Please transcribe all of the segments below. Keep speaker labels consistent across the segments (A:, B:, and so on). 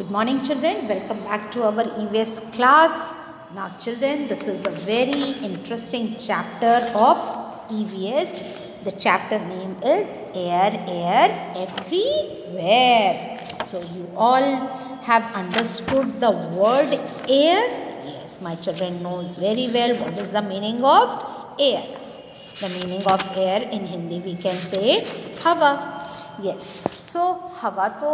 A: Good morning children, welcome back to our EVS class. Now children, this is a very interesting chapter of EVS. The chapter name is Air, Air Everywhere. So you all have understood the word air? Yes, my children knows very well what is the meaning of air. The meaning of air in Hindi we can say Hawa. Yes. So हवा तो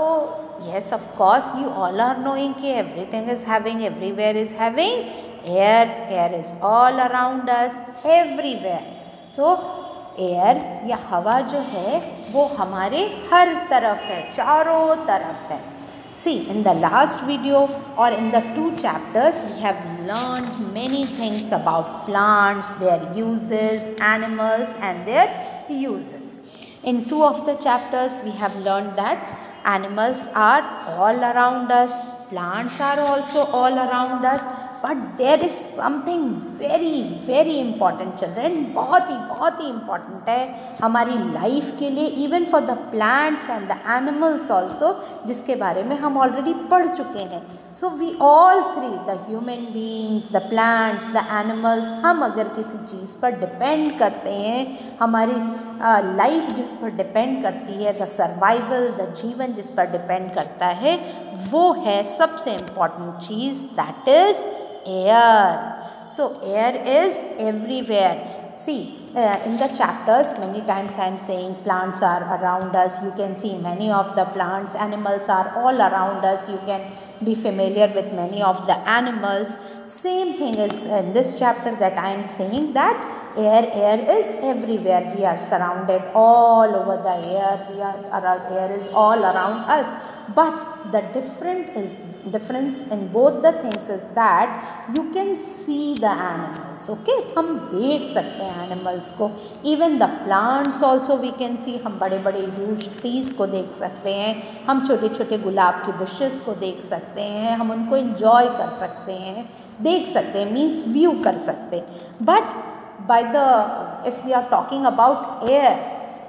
A: yes of course you all are knowing कि everything is having, everywhere is having air is all around us everywhere. So air या हवा जो है वो हमारे हर तरफ है, चारों तरफ है. See, in the last video or in the 2 chapters we have learned many things about plants, their uses, animals and their uses. In 2 of the chapters we have learned that animals are all around us, plants are also all around us, but there is something very important children, बहुत ही important है हमारी life के लिए, even for the plants and the animals also, जिसके बारे में हम already पढ़ चुके हैं. So we all three, the human beings, the plants, the animals, हम अगर किसी चीज़ पर डिपेंड करते हैं, हमारी लाइफ जिस पर डिपेंड करती है, द सर्वाइवल, द जीवन जिस पर डिपेंड करता है, वो है सबसे important cheese, that is air. So air is everywhere. See, in the chapters many times I am saying plants are around us. You can see many of the plants, animals are all around us. You can be familiar with many of the animals. Same thing is in this chapter that I am saying that air is everywhere. We are surrounded all over the air. Air is all around us. But the difference in both the things is that you can see the animals. Okay, हम देख सकते हैं animals को. Even the plants also we can see. हम बड़े huge trees को देख सकते हैं, हम छोटे गुलाब के bushes को देख सकते हैं, हम उनको enjoy कर सकते हैं, देख सकते हैं means view कर सकते हैं. But if we are talking about air,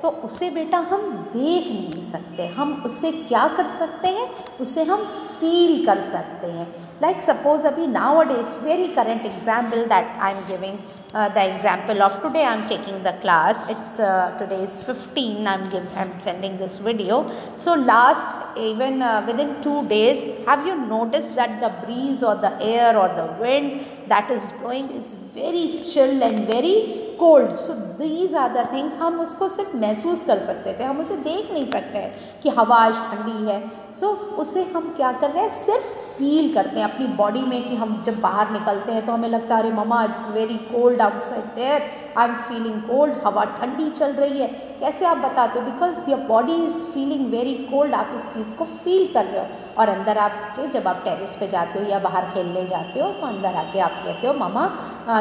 A: तो उसे बेटा हम देख नहीं सकते. हम उसे क्या कर सकते हैं, उसे हम फील कर सकते हैं. लाइक सपोज अभी now days very current example that I am giving the example of today. I am taking the class. It's today is 15. I am sending this video. So last even within 2 days have you noticed that the breeze or the air or the wind that is blowing is very chill and very cold. So these are the things हम उसको सिर्फ महसूस कर सकते थे, हम उसे देख नहीं सकते हैं कि हवा आज ठंडी है. So उसे हम क्या कर रहे हैं, सिर्फ फील करते हैं अपनी बॉडी में कि हम जब बाहर निकलते हैं तो हमें लगता है अरे मम्मा it's very cold outside there, I am feeling cold, हवा ठंडी चल रही है. कैसे आप बताते हो? Because your body is feeling very cold. आप इस चीज़ को फील कर रहे हो. और अंदर आपके जब आप टेरेस पे जाते हो या बाहर खेलने जाते हो तो अंदर आके आप कहते हो मम्मा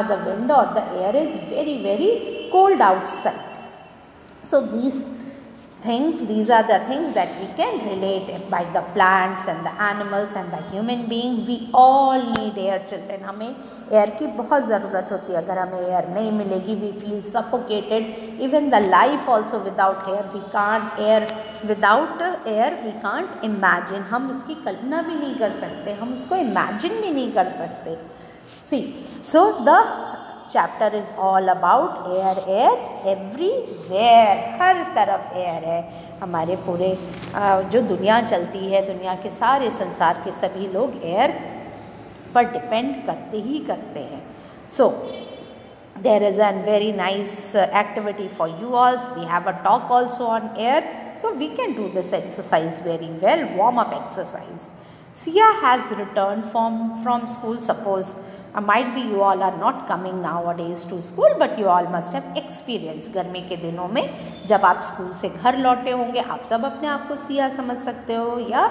A: द विंड और the air is very cold outside. So these are the things that we can relate by the plants and the animals and the human being. We all need air children. हमें air की बहुत ज़रूरत होती है. अगर हमें air नहीं मिलेगी we feel suffocated. Even the life also without air we can't we can't imagine. हम उसकी कल्पना भी नहीं कर सकते, हम उसको imagine भी नहीं कर सकते. See, so the chapter is all about air everywhere. हर तरफ एयर है. हमारे पूरे जो दुनिया चलती है, दुनिया के सारे संसार के सभी लोग एयर पर डिपेंड करते ही करते हैं. सो there is a very nice activity for you all. We have a talk also on air, so we can do this exercise very well, warm up exercise. Sia has returned from school. Suppose might be you all are not coming nowadays to school, but you all must have experienced. गर्मी के दिनों में जब आप school से घर लौटे होंगे, आप सब अपने आप को सिया समझ सकते हो या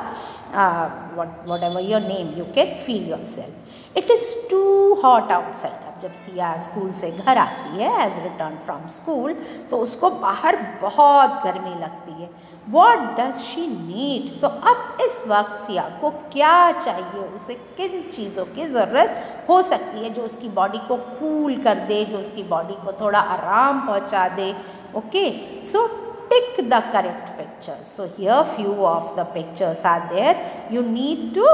A: whatever your name, you can feel yourself. It is too hot outside. अब जब सिया स्कूल से घर आती है, as returned from school, तो उसको बाहर बहुत गर्मी लगती है. What does she need? तो अब इस वक्त सिया को क्या चाहिए, उसे किन चीज़ों की ज़रूरत हो सकती है जो उसकी बॉडी को कूल कर दे, जो उसकी बॉडी को थोड़ा आराम पहुंचा दे. Okay, so tick the correct pictures. So here few of the pictures are there. You need to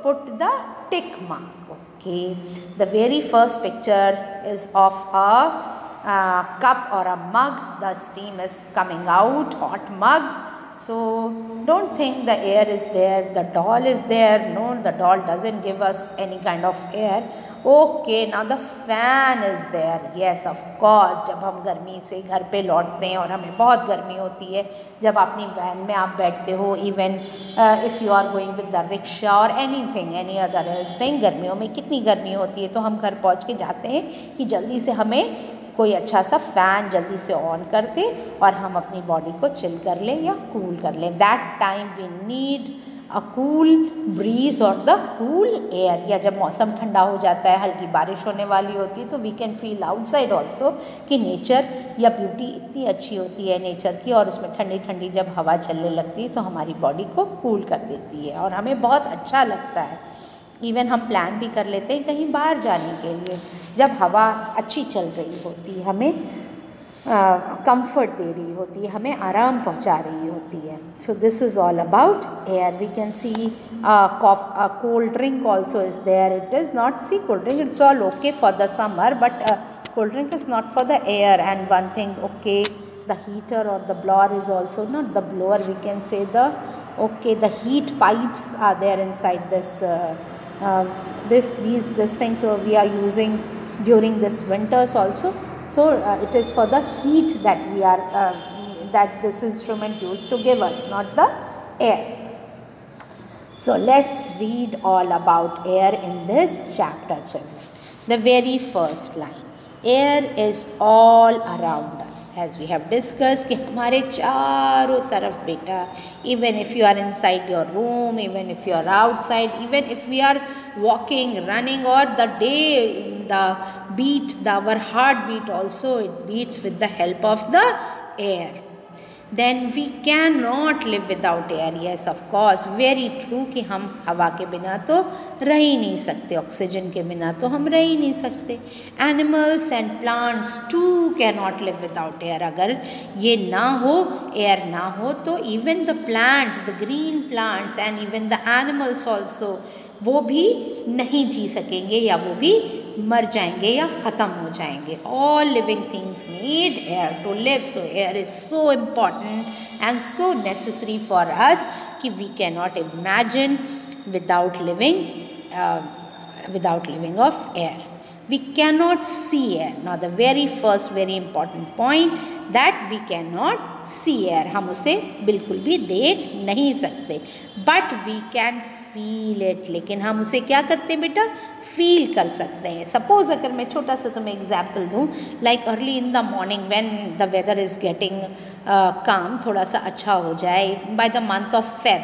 A: put the tick mark. Okay, the very first picture is of a cup or a mug. The steam is coming out, hot mug. So don't think the air is there, the doll is there. No, the doll doesn't give us any kind of air. Okay, now the fan is there. Yes, of course, जब हम गर्मी से घर पे लौटते हैं और हमें बहुत गर्मी होती है, जब अपनी वैन में आप बैठते हो, even if you are going with the rickshaw और एनी अदर एल्स थिंग, गर्मियों में कितनी गर्मी होती है, तो हम घर पहुँच के जाते हैं कि जल्दी से हमें कोई अच्छा सा फ़ैन जल्दी से ऑन कर दे और हम अपनी बॉडी को चिल कर लें या कूल कर लें. That time we need a cool breeze और द कूल एयर. या जब मौसम ठंडा हो जाता है, हल्की बारिश होने वाली होती है, तो we can feel outside also कि नेचर या ब्यूटी इतनी अच्छी होती है नेचर की, और उसमें ठंडी ठंडी जब हवा चलने लगती है तो हमारी बॉडी को कूल कर देती है और हमें बहुत अच्छा लगता है. इवन हम प्लान भी कर लेते हैं कहीं बाहर जाने के लिए, जब हवा अच्छी चल रही होती है, हमें कंफर्ट दे रही होती है, हमें आराम पहुंचा रही होती है. So this is all about air. We can see cold drink also is there. It is not, see cold drink it's all okay for the summer, but cold drink is not for the air. And one thing, okay, the heater or the blower is also, not the blower, we can say the, okay, the heat pipes are there inside this this thing we are using during this winters also. So it is for the heat that we are that this instrument used to give us, not the air. So let's read all about air in this chapter, children. The very first line, air is all around us. As we have discussed कि हमारे चारों तरफ बेटा, even if you are inside your room, even if you are outside, even if we are walking, running, or the day, the beat, our heartbeat also, it beats with the help of the air. Then we cannot live without air. Yes, of course, very true कि हम हवा के बिना तो रह ही नहीं सकते, oxygen के बिना तो हम रह ही नहीं सकते. Animals and plants too cannot live without air. अगर ये ना हो, एयर ना हो, तो even the plants, the green plants and even the animals also, वो भी नहीं जी सकेंगे या वो भी मर जाएंगे या ख़त्म हो जाएंगे. All living things need air to live. So air is so important and so necessary for us कि we cannot imagine without living of air. We cannot see air. Now the very first very important point that we cannot see air. हम उसे बिल्कुल भी देख नहीं सकते. But we can feel it. लेकिन हम उसे क्या करते हैं बेटा? फील कर सकते हैं. सपोज अगर मैं छोटा सा तुम्हें एग्जाम्पल दूँ, like early in the morning when the weather is getting calm, थोड़ा सा अच्छा हो जाए, by the month of Feb,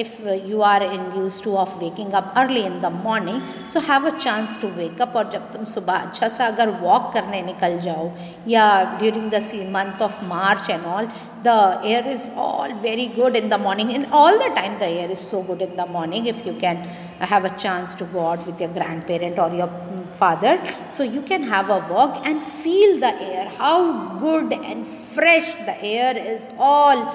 A: if you are used to of waking up early in the morning, so have a chance to wake up. और जब तुम सुबह अच्छा सा अगर वॉक करने निकल जाओ, या during the month of March and all, the air is all very good in the morning, and all the time the air is so good in the morning. If you can have a chance to go out with your grandparent or your father, so you can have a walk and feel the air, how good and fresh the air is all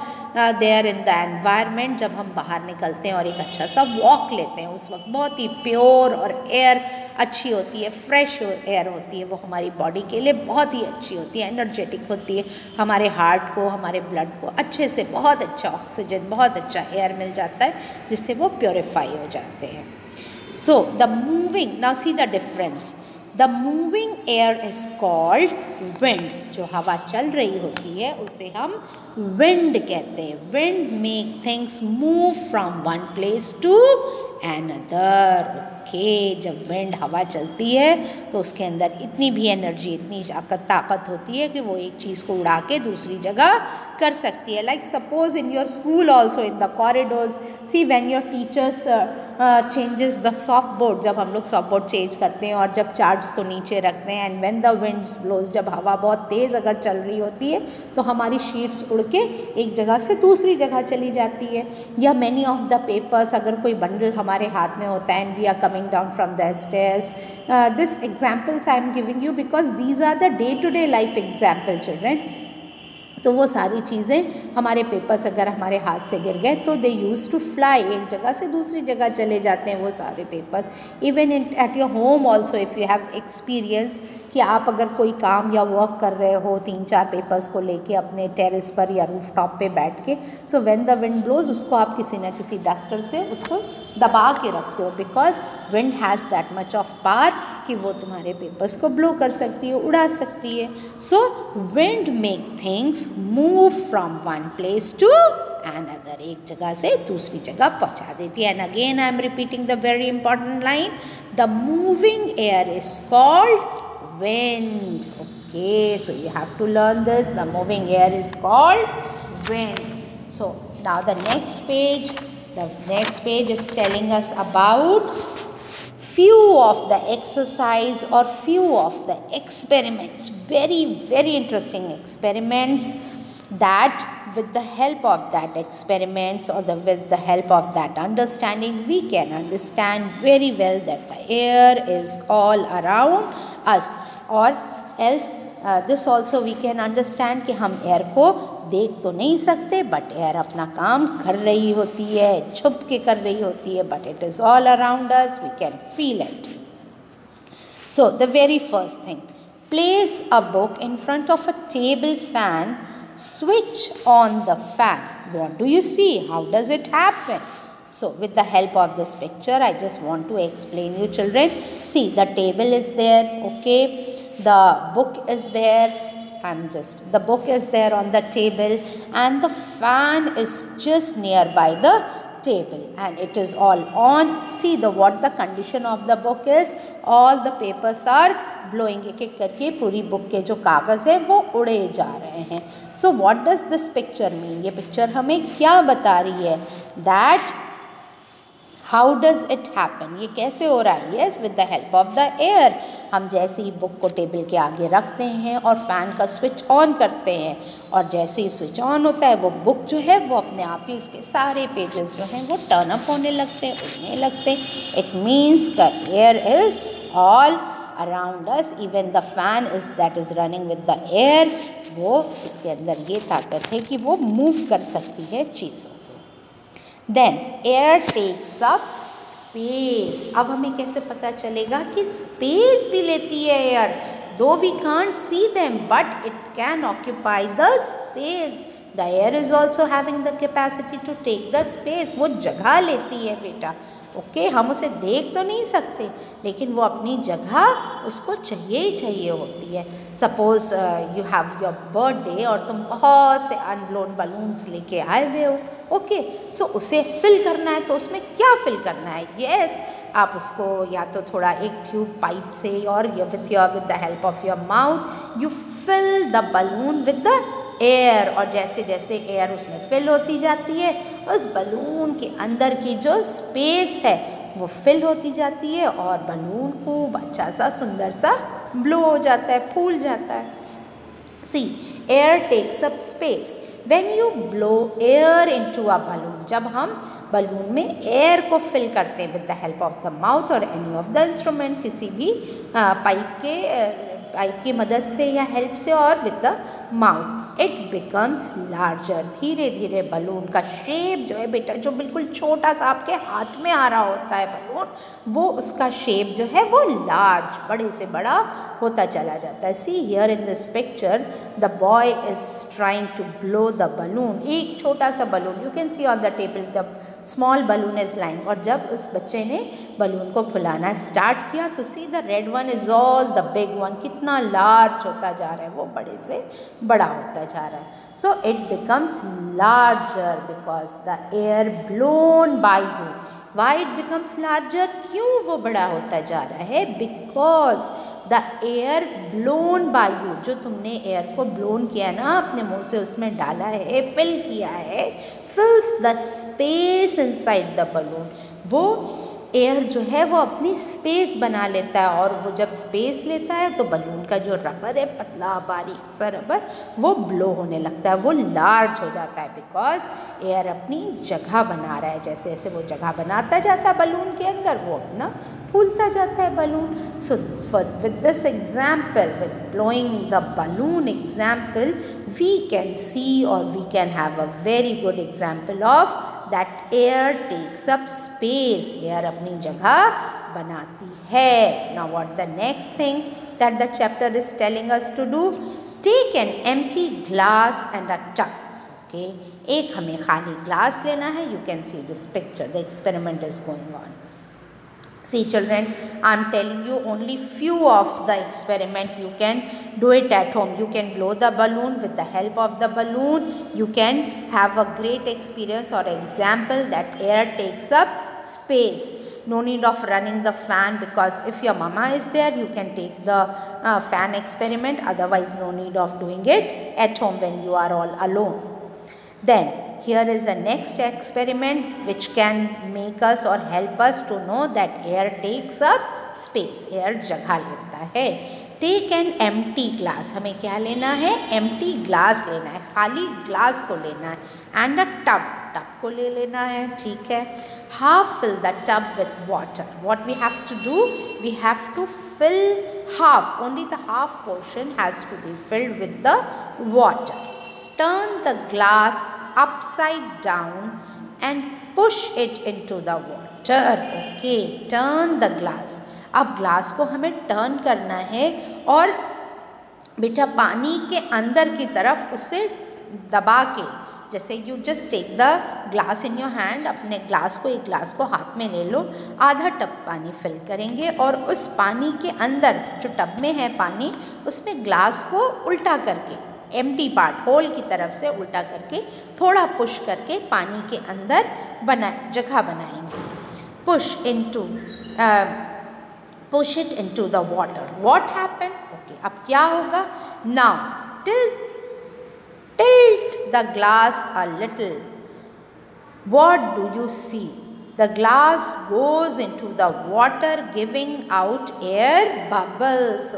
A: there in the environment. जब हम बाहर निकलते हैं और एक अच्छा सा walk लेते हैं, उस वक्त बहुत ही प्योर और एयर अच्छी होती है, फ्रेश एयर होती है, वो हमारी बॉडी के लिए बहुत ही अच्छी होती है, एनर्जेटिक होती है. हमारे हार्ट को, हमारे ब्लड को अच्छे से बहुत अच्छा ऑक्सीजन, बहुत अच्छा एयर मिल जाता है, जिससे वो प्योरीफाई हो जाते हैं. So the moving, now see the difference. The moving air is called wind. जो हवा चल रही होती है उसे हम wind कहते हैं. Wind make things move from one place to another. Okay, जब wind हवा चलती है तो उसके अंदर इतनी भी एनर्जी, इतनी ताकत होती है कि वो एक चीज़ को उड़ा के दूसरी जगह कर सकती है. Like suppose in your school also, in the corridors, see when your teachers changes the soft board, जब हम लोग soft board change करते हैं और जब charts को नीचे रखते हैं, and when the wind blows, जब हवा बहुत तेज़ अगर चल रही होती है तो हमारी शीट्स उड़ के एक जगह से दूसरी जगह चली जाती है. या many of the papers, अगर कोई बंडल हमारे हाथ में होता है and we are coming down from the stairs, this examples I am giving you because these are the day to day life example, children. तो वो सारी चीज़ें हमारे पेपर्स अगर हमारे हाथ से गिर गए तो दे यूज़ टू फ्लाई, एक जगह से दूसरी जगह चले जाते हैं वो सारे papers. Even at your home also if you have experience कि आप अगर कोई काम या वर्क कर रहे हो 3-4 पेपर्स को लेके अपने टेरेस पर या रूफ टॉप पे बैठ के, so when the wind blows उसको आप किसी ना किसी डस्टर से उसको दबा के रखते हो, because wind has that much of power कि वो तुम्हारे पेपर्स को ब्लो कर सकती है, उड़ा सकती है। So wind make things move from one place to another, एक जगह से दूसरी जगह पहुंचा देती है। And again I am repeating the very important line, the moving air is called wind. Okay, so you have to learn this. The moving air is called wind. So now the next page is telling us about few of the exercise or few of the experiments, very very interesting experiments, that with the help of that experiments or with the help of that understanding we can understand very well that the air is all around us, or else this also we can understand कि हम air को देख तो नहीं सकते but air अपना काम कर रही होती है, छुप के कर रही होती है, but it is all around us, we can feel it. So the very first thing, place a book in front of a table fan, switch on the fan. What do you see? How does it happen? So with the help of this picture I just want to explain you children. See, the table is there, okay, the book is there, the book is there on the table and the fan is just nearby the table and it is all on. See what the condition of the book is, all the papers are blowing, एक एक करके पूरी book के जो कागज़ है वो उड़े जा रहे हैं. So what does this picture mean? ये पिक्चर हमें क्या बता रही है? That how does it happen, ये कैसे हो रहा है? Yes, with the help of the air. हम जैसे ही बुक को टेबल के आगे रखते हैं और फ़ैन का स्विच ऑन करते हैं और जैसे ही स्विच ऑन होता है वो बुक जो है वो अपने आप ही उसके सारे पेजेस जो हैं वो टर्न अप होने लगते हैं, उड़ने लगते हैं. It means the air is all around us, even the fan is that is running with the air. वो उसके अंदर ये ताकत है कि वो मूव कर सकती है चीज़ों. Then air takes up space. अब हमें कैसे पता चलेगा कि स्पेस भी लेती है air? Though we can't see them, but it can occupy the space. The air is also having the capacity to take the space. वो जगह लेती है बेटा. ओके, हम उसे देख तो नहीं सकते लेकिन वो अपनी जगह उसको चाहिए ही चाहिए होती है. Suppose you have your birthday और तुम बहुत से अनब्लोन बलून्स लेके आए हुए हो. ओके, सो उसे फिल करना है तो उसमें क्या फिल करना है? यस, आप उसको या तो थोड़ा एक ट्यूब पाइप से और with the help of your mouth you fill the balloon with the air. और जैसे जैसे एयर उसमें फिल होती जाती है उस बलून के अंदर की जो स्पेस है वो फिल होती जाती है और बलून खूब अच्छा सा सुंदर सा ब्लो हो जाता है, फूल जाता है. See, air takes up space. When you blow air into a balloon, जब हम बलून में एयर को फिल करते हैं with the help of the mouth और एनी ऑफ द इंस्ट्रूमेंट, किसी भी पाइप की मदद से या हेल्प से और with the mouth, it becomes larger. धीरे धीरे बलून का शेप जो है बेटा, जो बिल्कुल छोटा सा आपके हाथ में आ रहा होता है बलून, वो उसका शेप जो है वो लार्ज, बड़े से बड़ा होता चला जाता है. See here in this picture the boy is trying to blow the balloon. एक छोटा सा balloon you can see on the table, the small balloon is lying. और जब उस बच्चे ने बलून को फुलाना स्टार्ट किया तो see the red one is all the big one. कितना लार्ज होता जा रहा है, वो बड़े से बड़ा होता जा रहा है. So it becomes larger because the air blown by you. Why it becomes larger? क्यों वो बड़ा होता जा रहा है? Because the air blown by you, जो तुमने एयर को ब्लोन किया ना, अपने मुंह से उसमें डाला है, फिल किया है, फिल्स the space inside the balloon. वो एयर जो है वो अपनी स्पेस बना लेता है और वो जब स्पेस लेता है तो बलून का जो रबर है, पतला बारीक सा रबर, वो ब्लो होने लगता है, वो लार्ज हो जाता है बिकॉज एयर अपनी जगह बना रहा है. जैसे जैसे वो जगह बनाता जाता है बलून के अंदर, वो अपना फूलता जाता है balloon. So with this example, with blowing the balloon example, we can see or we can have a very good example of that air takes up space. Air अपनी जगह बनाती है. Now what the next thing that the chapter is telling us to do? Take an empty glass and a tub. Okay, एक हमें खाली glass लेना है. You can see this picture. The experiment is going on. See children, I am telling you only few of the experiment. You can do it at home. You can blow the balloon with the help of the balloon. You can have a great experience or example that air takes up space. No need of running the fan, because if your mama is there, you can take the fan experiment. Otherwise, no need of doing it at home when you are all alone. Then here is the next experiment which can make us or help us to know that air takes up space. Air जगह लेता है. Take an empty glass. हमें क्या लेना है? Empty glass लेना है. खाली glass को लेना है. And a tub. Tub को ले लेना है. ठीक है. Half fill the tub with water. What we have to do? We have to fill half. Only the half portion has to be filled with the water. Turn the glass upside down and push it into the water. Okay, turn the glass. अब glass को हमें turn करना है और बेटा पानी के अंदर की तरफ उसे दबा के, जैसे you just take the glass in your hand, अपने ग्लास को, एक ग्लास को हाथ में ले लो, आधा टब पानी फिल करेंगे और उस पानी के अंदर जो टब में है पानी, उसमें ग्लास को उल्टा करके, एम्प्टी पार्ट होल की तरफ से उल्टा करके थोड़ा पुश करके पानी के अंदर जगह बनाएंगे. Push it into the water. What happen? Okay, अब क्या होगा? Now tilt the glass a little. What do you see? The glass goes into the water, giving out air bubbles.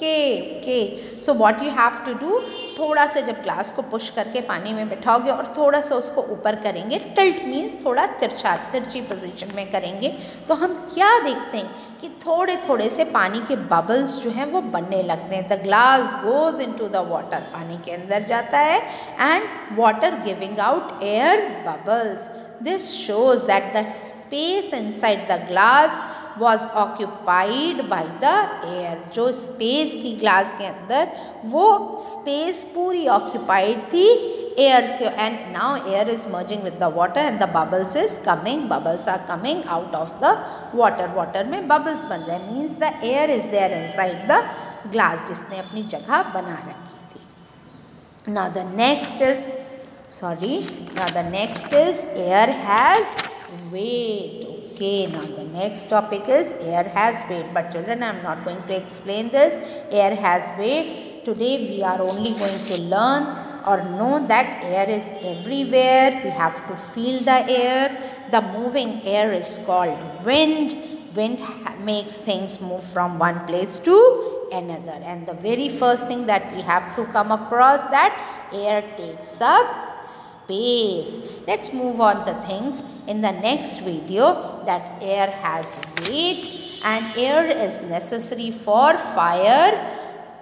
A: Okay. So what you have to do, थोड़ा सा जब glass को push करके पानी में बिठाओगे और थोड़ा सा उसको ऊपर करेंगे, टिल्ट मीन्स थोड़ा तिरछी पोजीशन में करेंगे, तो हम क्या देखते हैं कि थोड़े थोड़े से पानी के बबल्स जो हैं वो बनने लगते हैं. The glass goes into the water, पानी के अंदर जाता है, and water giving out air bubbles. This shows that the space inside the glass was occupied by the air. जो space थी ग्लास के अंदर, वो space पूरी occupied थी air से. And now air is merging with the water and the bubbles are coming out of the water. Water में bubbles बन रहे हैं, means the air is there inside the glass, जिसने अपनी जगह बना रखी थी. Now the next is air has weight. Okay, now the next topic is air has weight. But children, I am not going to explain this. Air has weight. Today we are only going to learn or know that air is everywhere. We have to feel the air. The moving air is called wind. Wind makes things move from one place to another. And the very first thing that we have to come across, that air takes up space. Let's move on the things in the next video, that air has weight and air is necessary for fire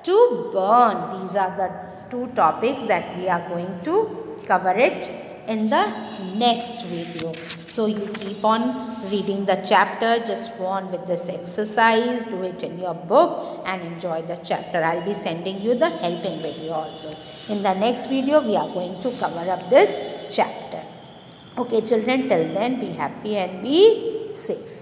A: to burn. These are the two topics that we are going to cover it in the next video. So you keep on reading the chapter, just go on with this exercise, do it in your book and enjoy the chapter. I'll be sending you the helping video also. In the next video, we are going to cover up this chapter. Okay children, till then be happy and be safe.